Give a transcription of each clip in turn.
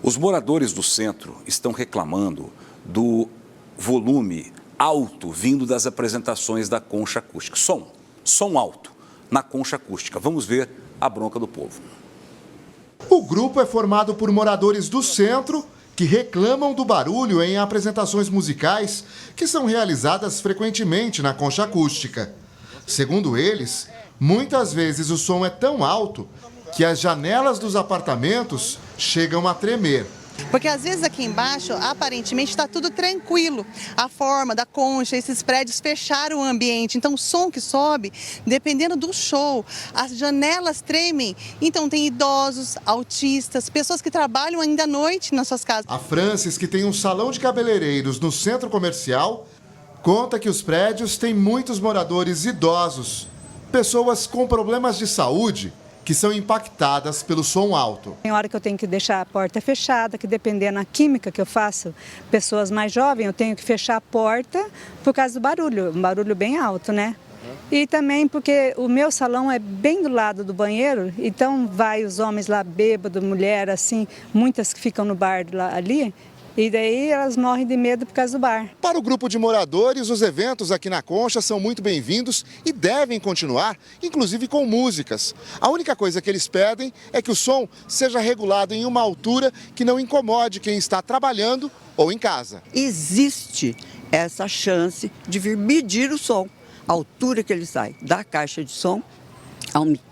Os moradores do centro estão reclamando do volume alto vindo das apresentações da concha acústica. Som alto na concha acústica. Vamos ver a bronca do povo. O grupo é formado por moradores do centro que reclamam do barulho em apresentações musicais que são realizadas frequentemente na concha acústica. Segundo eles, muitas vezes o som é tão alto que as janelas dos apartamentos chegam a tremer. Porque às vezes aqui embaixo, aparentemente, está tudo tranquilo. A forma da concha, esses prédios fecharam o ambiente. Então o som que sobe, dependendo do show, as janelas tremem. Então tem idosos, autistas, pessoas que trabalham ainda à noite nas suas casas. A Francis, que tem um salão de cabeleireiros no centro comercial, conta que os prédios têm muitos moradores idosos, pessoas com problemas de saúde, que são impactadas pelo som alto. Tem hora que eu tenho que deixar a porta fechada, que dependendo da química que eu faço, pessoas mais jovens, eu tenho que fechar a porta por causa do barulho, um barulho bem alto, né? E também porque o meu salão é bem do lado do banheiro, então vai os homens lá bêbados, mulher assim, muitas que ficam no bar lá, ali, e daí elas morrem de medo por causa do bar. Para o grupo de moradores, os eventos aqui na Concha são muito bem-vindos e devem continuar, inclusive com músicas. A única coisa que eles pedem é que o som seja regulado em uma altura que não incomode quem está trabalhando ou em casa. Existe essa chance de vir medir o som, a altura que ele sai da caixa de som,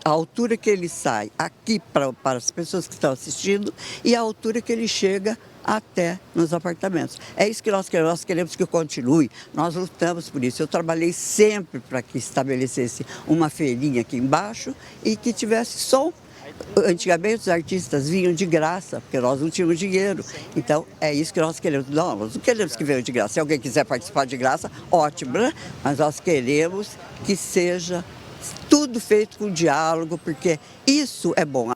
a altura que ele sai aqui para as pessoas que estão assistindo e a altura que ele chega até nos apartamentos. É isso que nós queremos que continue, nós lutamos por isso. Eu trabalhei sempre para que estabelecesse uma feirinha aqui embaixo e que tivesse som. Antigamente os artistas vinham de graça, porque nós não tínhamos dinheiro. Então é isso que nós queremos. Não, nós não queremos que venham de graça. Se alguém quiser participar de graça, ótimo, né? Mas nós queremos que seja tudo feito com diálogo, porque isso é bom.